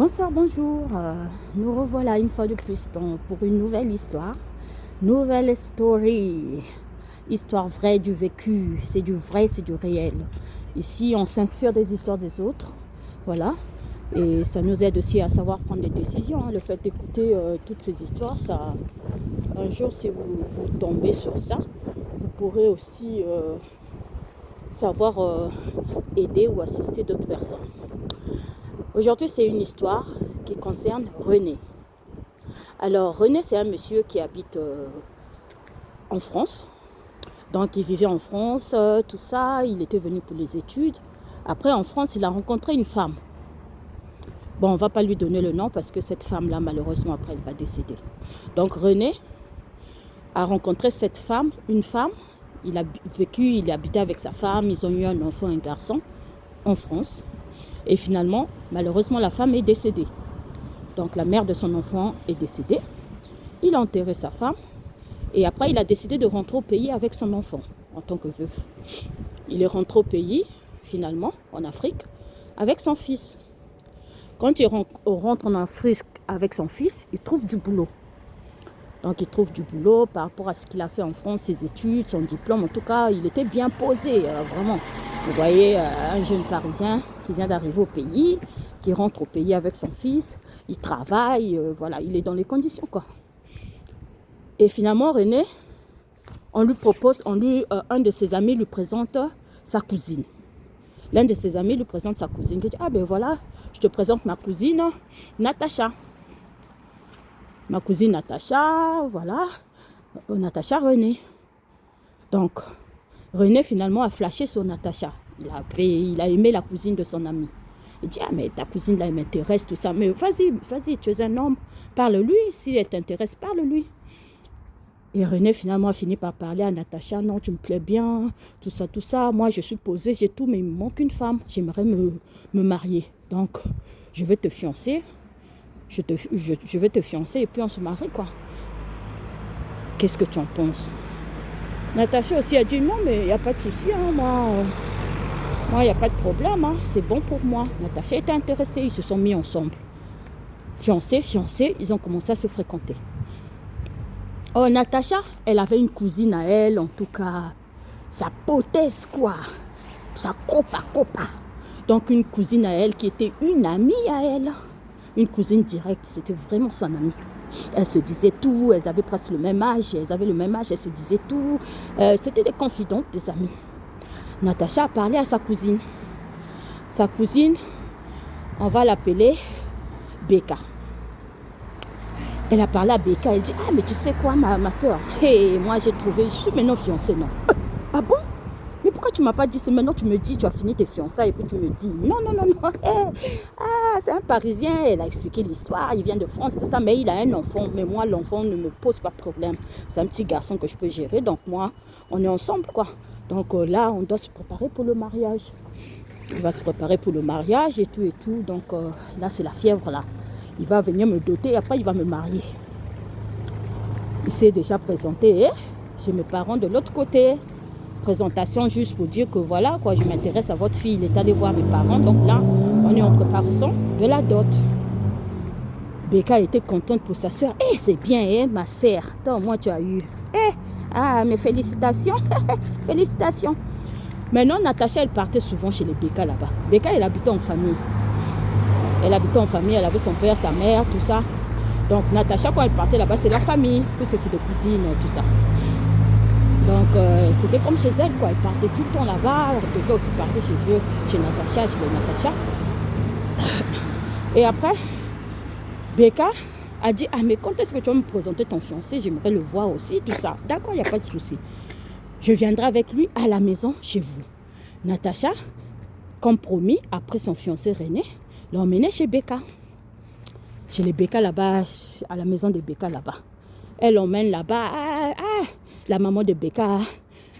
Bonsoir, bonjour. Nous revoilà une fois de plus pour une nouvelle histoire. Nouvelle story. Histoire vraie du vécu. C'est du vrai, c'est du réel. Ici, on s'inspire des histoires des autres. Voilà. Et ça nous aide aussi à savoir prendre des décisions. Le fait d'écouter toutes ces histoires, ça, un jour, si vous tombez sur ça, vous pourrez aussi savoir aider ou assister d'autres personnes. Aujourd'hui, c'est une histoire qui concerne René. Alors, René, c'est un monsieur qui habite en France. Donc, il vivait en France, tout ça. Il était venu pour les études. Après, en France, il a rencontré une femme. Bon, on ne va pas lui donner le nom parce que cette femme-là, malheureusement, après, elle va décéder. Donc, René a rencontré cette femme, une femme. Il a vécu, il a habité avec sa femme. Ils ont eu un enfant, un garçon, en France. Et finalement, malheureusement, la femme est décédée. Donc, la mère de son enfant est décédée. Il a enterré sa femme. Et après, il a décidé de rentrer au pays avec son enfant, en tant que veuf. Il est rentré au pays, finalement, en Afrique, avec son fils. Quand il rentre en Afrique avec son fils, il trouve du boulot. Donc, il trouve du boulot par rapport à ce qu'il a fait en France, ses études, son diplôme. En tout cas, il était bien posé, vraiment. Vous voyez, un jeune Parisien qui vient d'arriver au pays, qui rentre au pays avec son fils, il travaille, voilà, il est dans les conditions, quoi. Et finalement, René, un de ses amis lui présente sa cousine. L'un de ses amis lui présente sa cousine. Il dit, ah ben voilà, je te présente ma cousine Natacha. Ma cousine Natacha, voilà, Natacha René. Donc, René finalement a flashé sur Natacha. Il a aimé la cousine de son ami. Il dit, ah mais ta cousine là, elle m'intéresse, tout ça. Mais vas-y, tu es un homme, parle-lui. Si elle t'intéresse, parle-lui. Et René finalement a fini par parler à Natacha, non, tu me plais bien, tout ça. Moi, je suis posée, j'ai tout, mais il me manque une femme. J'aimerais me marier. Donc, je vais te fiancer. Je vais te fiancer et puis on se marie, quoi. Qu'est-ce que tu en penses? Natacha aussi a dit, non, mais il n'y a pas de souci, hein, moi, il n'y a pas de problème, hein, c'est bon pour moi. Natacha était intéressée, ils se sont mis ensemble. Fiancés, ils ont commencé à se fréquenter. Oh, Natacha, elle avait une cousine à elle, en tout cas, sa potesse, quoi. Sa copa. Donc, une cousine à elle qui était une amie à elle. Une cousine directe, c'était vraiment son amie. Elles se disaient tout, elles avaient presque le même âge, elles se disaient tout. C'était des confidentes, des amies. Natacha a parlé à sa cousine. Sa cousine, on va l'appeler Becca. Elle a parlé à Becca, elle dit, ah mais tu sais quoi ma soeur, moi j'ai trouvé, je suis maintenant fiancée, non. Ah bon? Mais pourquoi tu ne m'as pas dit ça? Maintenant tu me dis, tu as fini tes fiançailles et puis tu me dis, non. C'est un Parisien, elle a expliqué l'histoire, il vient de France, tout ça, mais il a un enfant. Mais moi, l'enfant ne me pose pas de problème. C'est un petit garçon que je peux gérer, donc moi, on est ensemble, quoi. Donc là, on doit se préparer pour le mariage. Il va se préparer pour le mariage et tout. Donc là, c'est la fièvre, là. Il va venir me doter et après, il va me marier. Il s'est déjà présenté chez mes parents de l'autre côté. Présentation juste pour dire que voilà, quoi, je m'intéresse à votre fille. Il est allé voir mes parents. Donc là, on est en préparation de la dot. Becca était contente pour sa soeur. C'est bien, ma sœur. Attends, moi, tu as eu. Mais félicitations. Félicitations. Maintenant, Natacha, elle partait souvent chez les Becca là-bas. Becca, elle habitait en famille. Elle avait son père, sa mère, tout ça. Donc, Natacha, quand elle partait là-bas, c'est la famille, puisque c'est des cousines, tout ça. Donc, c'était comme chez elle, quoi. Elle partait tout le temps là-bas. Becca aussi partait chez eux, chez Natacha. Et après, Becca a dit, mais quand est-ce que tu vas me présenter ton fiancé? J'aimerais le voir aussi, tout ça. D'accord, il n'y a pas de souci. Je viendrai avec lui à la maison, chez vous. Natacha, comme promis, après son fiancé René, l'a emmené chez Becca. Chez les Becca là-bas, à la maison de Becca là-bas. Elle l'emmène là-bas. La maman de Becca,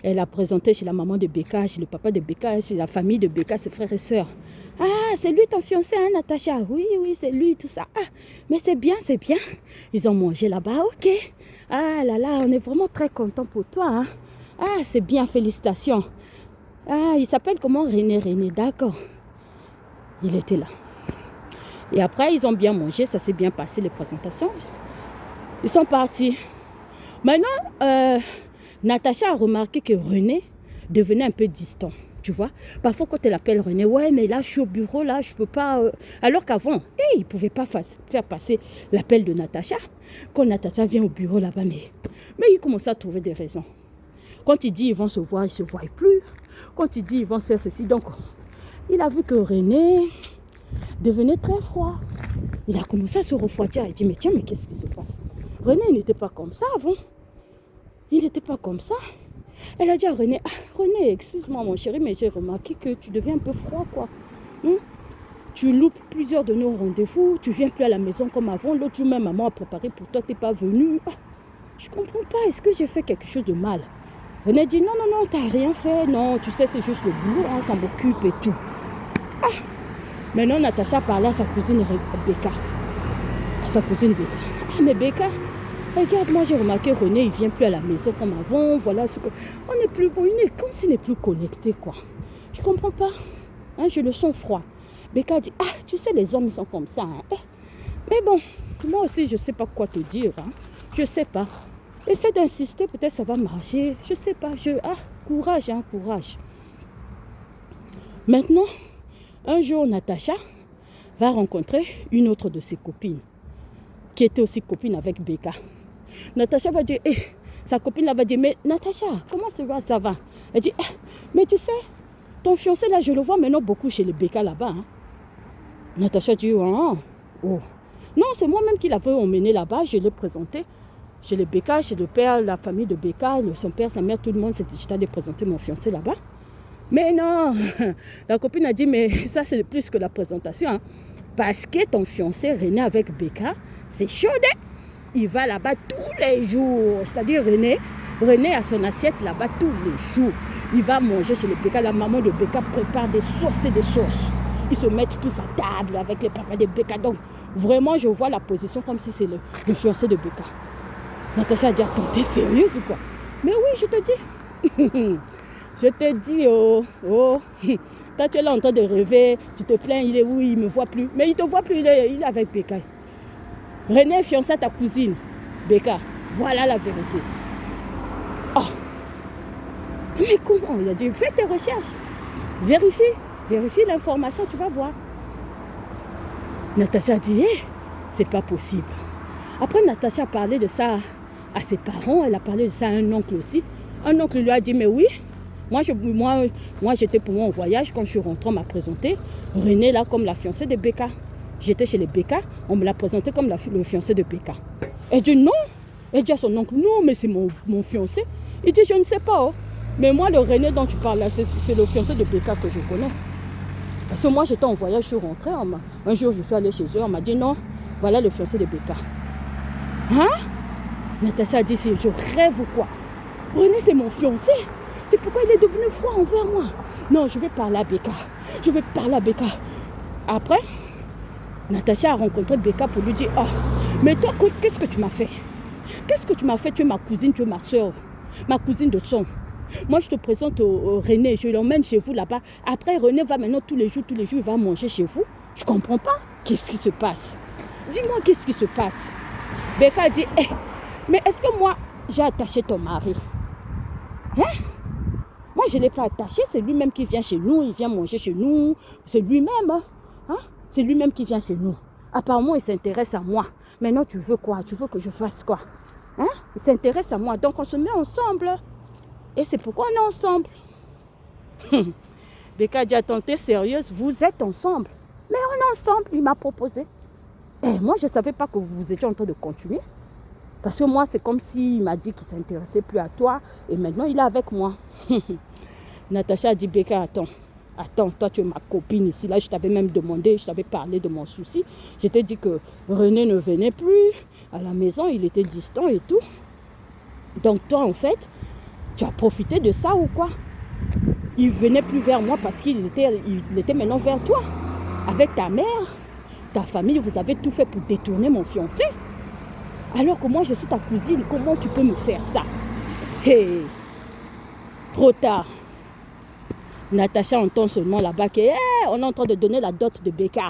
elle a présenté chez la maman de Becca, chez le papa de Becca, chez la famille de Becca, ses frères et sœurs. C'est lui ton fiancé, hein, Natacha? Oui, c'est lui, tout ça. Mais c'est bien. Ils ont mangé là-bas, ok. On est vraiment très contents pour toi, hein. C'est bien, félicitations. Il s'appelle comment? René, d'accord. Il était là. Et après, ils ont bien mangé, ça s'est bien passé, les présentations. Ils sont partis. Maintenant, Natacha a remarqué que René devenait un peu distant. Tu vois, parfois quand elle appelle René, ouais, mais là, je suis au bureau, là, je peux pas. Alors qu'avant, il ne pouvait pas faire passer l'appel de Natacha. Quand Natacha vient au bureau là-bas, mais il commence à trouver des raisons. Quand il dit ils vont se voir, ils ne se voient plus. Quand il dit ils vont se faire ceci, donc, il a vu que René devenait très froid. Il a commencé à se refroidir. Il dit, mais tiens, mais qu'est-ce qui se passe? René, il n'était pas comme ça avant. Il n'était pas comme ça. Elle a dit à René, René, excuse-moi mon chéri, mais j'ai remarqué que tu deviens un peu froid, quoi. Tu loupes plusieurs de nos rendez-vous, tu viens plus à la maison comme avant. L'autre jour, même maman a préparé pour toi, tu n'es pas venu. Je comprends pas, est-ce que j'ai fait quelque chose de mal? René dit, non, tu n'as rien fait. Non, tu sais, c'est juste le boulot, ça m'occupe et tout. Maintenant, Natacha parlait à sa cousine Becca. Mais Becca, regarde, moi j'ai remarqué René, il vient plus à la maison comme avant. Voilà ce que. On n'est plus bon, il est comme s'il n'est plus connecté, quoi. Je comprends pas. Je le sens froid. Becca dit, tu sais, les hommes sont comme ça. Mais bon, moi aussi, je sais pas quoi te dire. Je sais pas. Essaie d'insister, peut-être ça va marcher. Je sais pas. Courage, courage. Maintenant, un jour, Natacha va rencontrer une autre de ses copines, qui était aussi copine avec Becca. Natacha va dire, sa copine là va dire, mais Natacha, comment ça va? Elle dit, mais tu sais, ton fiancé là, je le vois maintenant beaucoup chez les Becca là-bas. Natacha dit, oh. Non, c'est moi-même qui l'avais emmené là-bas, je l'ai présenté. Chez les Becca, chez le père, la famille de Becca, son père, sa mère, tout le monde, j'étais allé présenter mon fiancé là-bas. Mais non, la copine a dit, mais ça c'est plus que la présentation. Parce que ton fiancé René avec Becca, c'est chaud. Il va là-bas tous les jours. C'est-à-dire René a son assiette là-bas tous les jours. Il va manger chez les Becca. La maman de Becca prépare des sauces et des sauces. Ils se mettent tous à table avec les papas de Becca. Donc vraiment, je vois la position comme si c'est le fiancé de Becca. Natacha a dit, attends, t'es sérieuse ou quoi? Mais oui, je te dis. Je te dis, toi tu es là en train de rêver, tu te plains, il est où, il ne me voit plus. Mais il ne te voit plus, il est avec Becca. René est fiancé à ta cousine, Becca. Voilà la vérité. Mais comment? Il a dit, fais tes recherches. Vérifie l'information, tu vas voir. Natacha a dit, c'est pas possible. Après, Natacha a parlé de ça à ses parents, elle a parlé de ça à un oncle aussi. Un oncle lui a dit, mais oui, moi j'étais pour moi en voyage, quand je suis rentrée, on m'a présenté René là comme la fiancée de Becca. J'étais chez les Becca, on me l'a présenté comme le fiancé de Becca. Elle dit non, elle dit à son oncle, non mais c'est mon fiancé. Il dit, je ne sais pas, mais moi le René dont tu parles là, c'est le fiancé de Becca que je connais. Parce que moi j'étais en voyage, je suis rentrée, un jour je suis allée chez eux, on m'a dit non, voilà le fiancé de Becca. Natacha a dit, si je rêve ou quoi? René c'est mon fiancé. C'est pourquoi il est devenu froid envers moi. Non, je vais parler à Becca. Après, Natacha a rencontré Becca pour lui dire, mais toi, qu'est-ce que tu m'as fait? Tu es ma cousine, tu es ma soeur, ma cousine de sang. Moi, je te présente René, je l'emmène chez vous là-bas. Après, René va maintenant tous les jours, il va manger chez vous. Je comprends pas. Qu'est-ce qui se passe? Dis-moi, qu'est-ce qui se passe? Becca a dit, mais est-ce que moi, j'ai attaché ton mari? Moi, je ne l'ai pas attaché, c'est lui-même qui vient chez nous, il vient manger chez nous. C'est lui-même, c'est lui-même qui vient chez nous. Apparemment, il s'intéresse à moi. Maintenant, tu veux quoi? Tu veux que je fasse quoi? Il s'intéresse à moi, donc on se met ensemble. Et c'est pourquoi on est ensemble. Becca dit, attends, t'es sérieuse? Vous êtes ensemble? Mais on est ensemble, il m'a proposé. Et moi, je ne savais pas que vous étiez en train de continuer. Parce que moi, c'est comme s'il m'a dit qu'il ne s'intéressait plus à toi. Et maintenant, il est avec moi. Natacha a dit, Becca, attends, toi, tu es ma copine ici. Là, je t'avais même demandé, je t'avais parlé de mon souci. Je t'ai dit que René ne venait plus à la maison. Il était distant et tout. Donc, toi, en fait, tu as profité de ça ou quoi? Il ne venait plus vers moi parce qu'il était maintenant vers toi. Avec ta mère, ta famille, vous avez tout fait pour détourner mon fiancé. Alors que moi, je suis ta cousine, comment tu peux me faire ça? Trop tard. Natacha entend seulement là-bas qu'on est en train de donner la dot de Becca.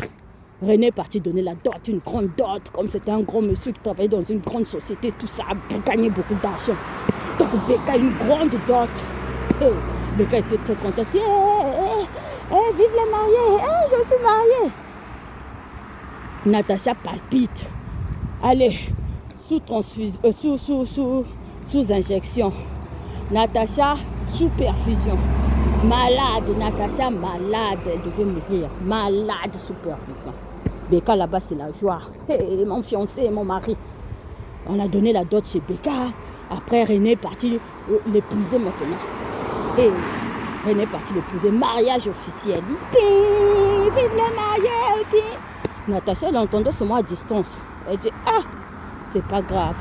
René est parti donner la dot, une grande dot, comme c'était un grand monsieur qui travaillait dans une grande société, tout ça, pour gagner beaucoup d'argent. Donc Becca a une grande dot. Becca était très content. Vive les mariés, je suis mariée. Natacha palpite. Allez, sous injection. Natacha sous perfusion. Malade, Natacha malade, elle devait mourir. Malade sous perfusion. Becca là-bas c'est la joie. Mon fiancé et mon mari. On a donné la dot chez Becca. Après René est parti l'épouser maintenant. René est parti l'épouser. Mariage officiel. Vive les mariés. Natacha elle entendait ce mot à distance. Elle dit c'est pas grave.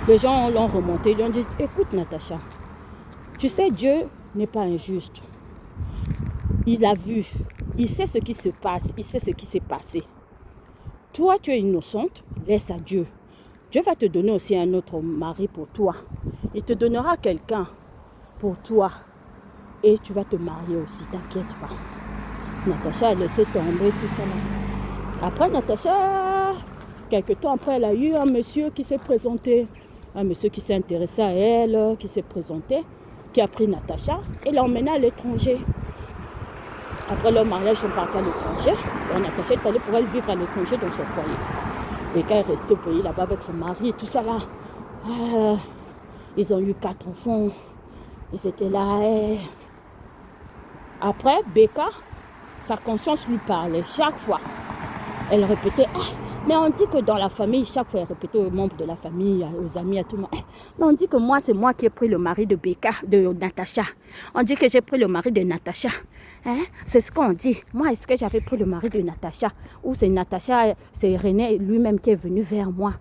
Les gens l'ont remonté. Ils lui ont dit écoute Natacha, tu sais Dieu n'est pas injuste. Il a vu, il sait ce qui se passe, il sait ce qui s'est passé. Toi, tu es innocente, laisse à Dieu. Dieu va te donner aussi un autre mari pour toi. Il te donnera quelqu'un pour toi. Et tu vas te marier aussi, t'inquiète pas. Natacha a laissé tomber tout ça là. Après, Natacha, quelques temps après, elle a eu un monsieur qui s'est présenté. Un monsieur qui s'est intéressé à elle, qui s'est présenté, qui a pris Natacha et l'a emmenée à l'étranger. Après leur mariage, ils sont partis à l'étranger. Natacha est allée pour elle vivre à l'étranger dans son foyer. Et quand elle est restée au pays là-bas avec son mari et tout ça là, ils ont eu 4 enfants. Ils étaient là. Après, Becca, sa conscience lui parlait chaque fois. Elle répétait, mais on dit que dans la famille, chaque fois elle répétait aux membres de la famille, aux amis, à tout le monde. Mais on dit que moi, c'est moi qui ai pris le mari de Becca, de Natacha. On dit que j'ai pris le mari de Natacha. C'est ce qu'on dit. Moi, est-ce que j'avais pris le mari de Natacha? Ou c'est Natacha, c'est René lui-même qui est venu vers moi?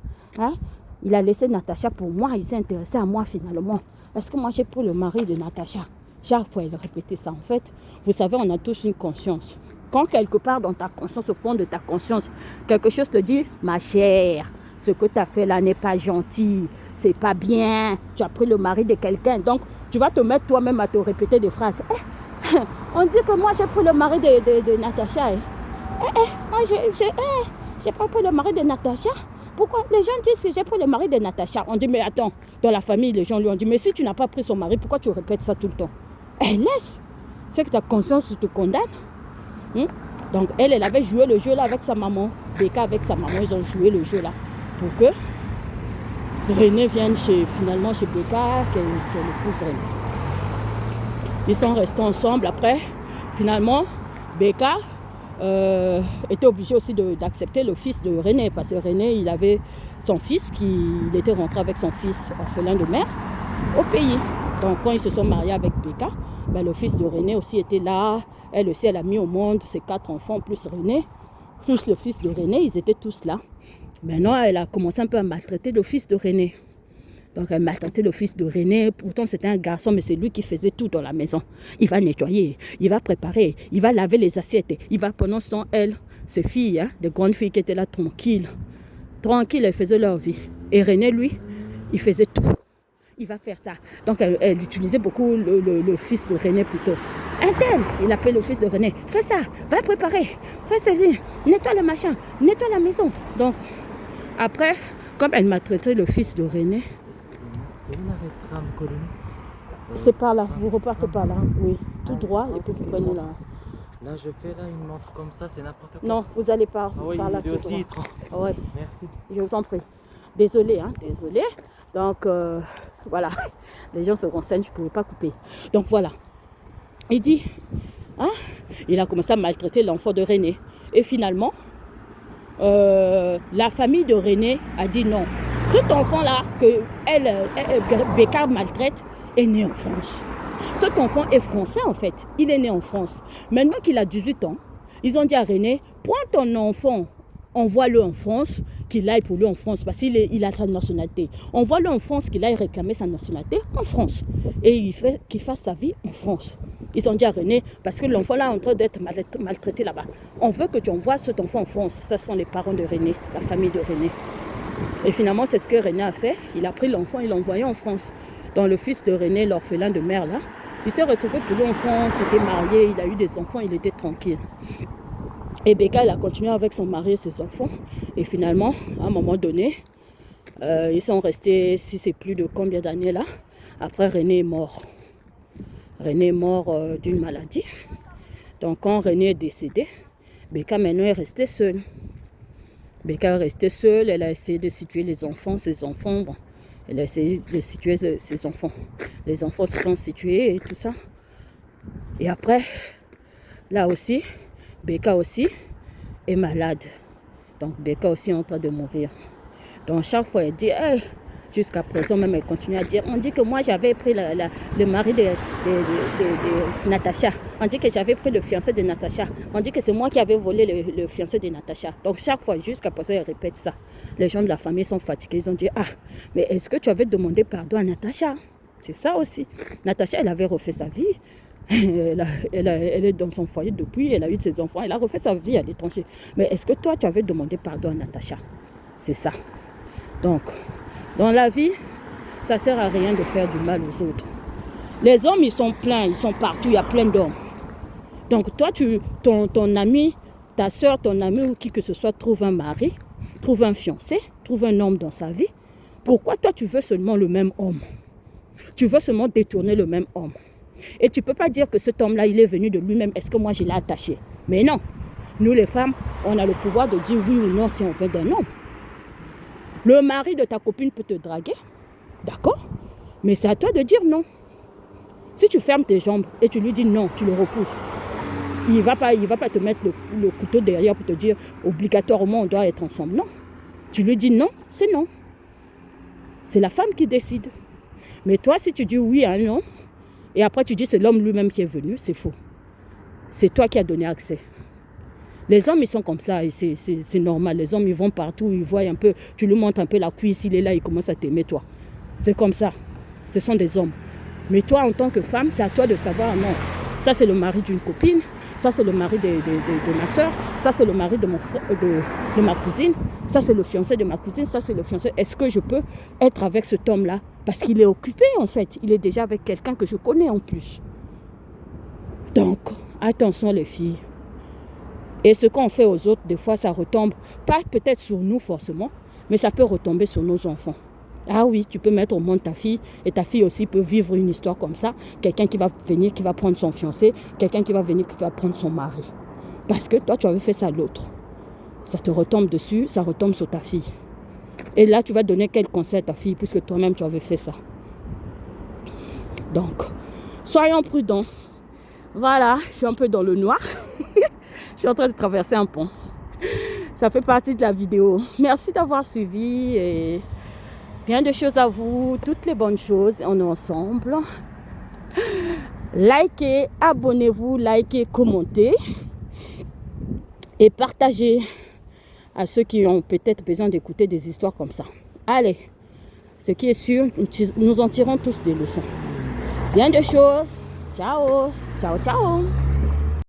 Il a laissé Natacha pour moi, il s'est intéressé à moi finalement. Est-ce que moi j'ai pris le mari de Natacha? Chaque fois elle répétait ça. En fait, vous savez, on a tous une conscience. Quand quelque part dans ta conscience, au fond de ta conscience, quelque chose te dit, ma chère, ce que tu as fait là n'est pas gentil, c'est pas bien, tu as pris le mari de quelqu'un. Donc, tu vas te mettre toi-même à te répéter des phrases. On dit que moi j'ai pris le mari de Natacha. Moi j'ai pas pris le mari de Natacha. Pourquoi les gens disent que j'ai pris le mari de Natacha? On dit, mais attends, dans la famille, les gens lui ont dit, mais si tu n'as pas pris son mari, pourquoi tu répètes ça tout le temps? Laisse, c'est que ta conscience te condamne. Donc elle avait joué le jeu là avec sa maman. Becca avec sa maman, ils ont joué le jeu là. Pour que René vienne finalement chez Becca, qu'elle épouse René. Ils sont restés ensemble. Après, finalement, Becca était obligé aussi d'accepter le fils de René. Parce que René, il avait son fils, il était rentré avec son fils orphelin de mère au pays. Donc quand ils se sont mariés avec Becca, le fils de René aussi était là. Elle aussi, elle a mis au monde ses 4 enfants, plus René, plus le fils de René, ils étaient tous là. Maintenant, elle a commencé un peu à maltraiter le fils de René. Donc, elle maltraitait le fils de René. Pourtant, c'était un garçon, mais c'est lui qui faisait tout dans la maison. Il va nettoyer, il va préparer, il va laver les assiettes. Il va, pendant ce temps, elle, ses filles, les grandes filles qui étaient là tranquilles, elles faisaient leur vie. Et René, lui, il faisait tout. Il va faire ça. Donc, elle utilisait beaucoup le fils de René plutôt. Un tel, il appelle le fils de René. Fais ça, va préparer, fais ça, nettoie le machin, nettoie la maison. Donc, après, comme elle maltraitait le fils de René. C'est où l'arrêt de tram Coligny? C'est par là, vous repartez par là, oui. Tout droit, et puis vous prenez là. Là, je fais là une montre comme ça, c'est n'importe quoi. Non, vous allez par là tout aussi, droit. Ouais. Merci. Je vous en prie. Désolée, désolée. Donc, voilà. Les gens se renseignent, je ne pouvais pas couper. Donc, voilà. Il dit, il a commencé à maltraiter l'enfant de René. Et finalement, la famille de René a dit non. Cet enfant-là que Becca maltraite est né en France. Cet enfant est français en fait. Il est né en France. Maintenant qu'il a 18 ans, ils ont dit à René, prends ton enfant, envoie-le en France, qu'il aille pour lui en France, parce qu'il a sa nationalité. Envoie-le en France, qu'il aille réclamer sa nationalité en France. Et qu'il fasse sa vie en France. Ils ont dit à René, parce que l'enfant là est en train d'être maltraité là-bas. On veut que tu envoies cet enfant en France. Ce sont les parents de René, la famille de René. Et finalement, c'est ce que René a fait. Il a pris l'enfant, il l'a envoyé en France. Donc le fils de René, l'orphelin de mère là, il s'est retrouvé pour lui en France, il s'est marié, il a eu des enfants, il était tranquille. Et Becca, elle a continué avec son mari et ses enfants. Et finalement, à un moment donné, ils sont restés, si c'est plus de combien d'années là. Après, René est mort. René est mort d'une maladie. Donc quand René est décédé, Becca maintenant est restée seule. Becca est restée seule, elle a essayé de situer les enfants, ses enfants. Bon, elle a essayé de situer ses enfants. Les enfants se sont situés et tout ça. Et après, là aussi, Becca aussi est malade. Donc Becca aussi est en train de mourir. Donc chaque fois, elle dit, hey, jusqu'à présent même, elle continue à dire, on dit que moi j'avais pris le mari de Natacha. On dit que j'avais pris le fiancé de Natacha. On dit que c'est moi qui avais volé le fiancé de Natacha. Donc chaque fois, jusqu'à présent, elle répète ça. Les gens de la famille sont fatigués. Ils ont dit, ah, mais est-ce que tu avais demandé pardon à Natacha? C'est ça aussi. Natacha, elle avait refait sa vie. Elle est dans son foyer depuis, elle a eu ses enfants, elle a refait sa vie à l'étranger. Mais est-ce que toi, tu avais demandé pardon à Natacha? C'est ça. Donc, dans la vie, ça ne sert à rien de faire du mal aux autres. Les hommes, ils sont pleins, ils sont partout, il y a plein d'hommes. Donc toi, ton ami, ta soeur, ton ami ou qui que ce soit trouve un mari, trouve un fiancé, trouve un homme dans sa vie. Pourquoi toi, tu veux seulement le même homme? Tu veux seulement détourner le même homme. Et tu ne peux pas dire que cet homme-là, il est venu de lui-même. Est-ce que moi, je l'ai attaché? Mais non. Nous, les femmes, on a le pouvoir de dire oui ou non si on veut d'un homme. Le mari de ta copine peut te draguer, d'accord? Mais c'est à toi de dire non. Si tu fermes tes jambes et tu lui dis non, tu le repousses. Il ne va pas te mettre le couteau derrière pour te dire obligatoirement on doit être ensemble. Non. Tu lui dis non, c'est non. C'est la femme qui décide. Mais toi, si tu dis oui à un homme, et après tu dis c'est l'homme lui-même qui est venu, c'est faux. C'est toi qui as donné accès. Les hommes, ils sont comme ça, et c'est normal. Les hommes, ils vont partout, ils voient un peu, tu lui montres un peu la cuisse, il est là, il commence à t'aimer, toi. C'est comme ça. Ce sont des hommes. Mais toi, en tant que femme, c'est à toi de savoir, non, ça c'est le mari d'une copine, ça c'est le mari de ma soeur, ça c'est le mari de ma cousine, ça c'est le fiancé de ma cousine, ça c'est le fiancé. Est-ce que je peux être avec cet homme-là? Parce qu'il est occupé, en fait. Il est déjà avec quelqu'un que je connais en plus. Donc, attention les filles. Et ce qu'on fait aux autres, des fois, ça retombe, pas peut-être sur nous forcément, mais ça peut retomber sur nos enfants. Ah oui, tu peux mettre au monde ta fille, et ta fille aussi peut vivre une histoire comme ça. Quelqu'un qui va venir, qui va prendre son fiancé, quelqu'un qui va venir, qui va prendre son mari. Parce que toi, tu avais fait ça à l'autre. Ça te retombe dessus, ça retombe sur ta fille. Et là, tu vas donner quel conseil à ta fille, puisque toi-même, tu avais fait ça. Donc, soyons prudents. Voilà, je suis un peu dans le noir. Je suis en train de traverser un pont. Ça fait partie de la vidéo. Merci d'avoir suivi. Et bien de choses à vous. Toutes les bonnes choses. On est ensemble. Likez, abonnez-vous, likez, commentez. Et partagez à ceux qui ont peut-être besoin d'écouter des histoires comme ça. Allez, ce qui est sûr, nous en tirons tous des leçons. Bien de choses. Ciao, ciao, ciao.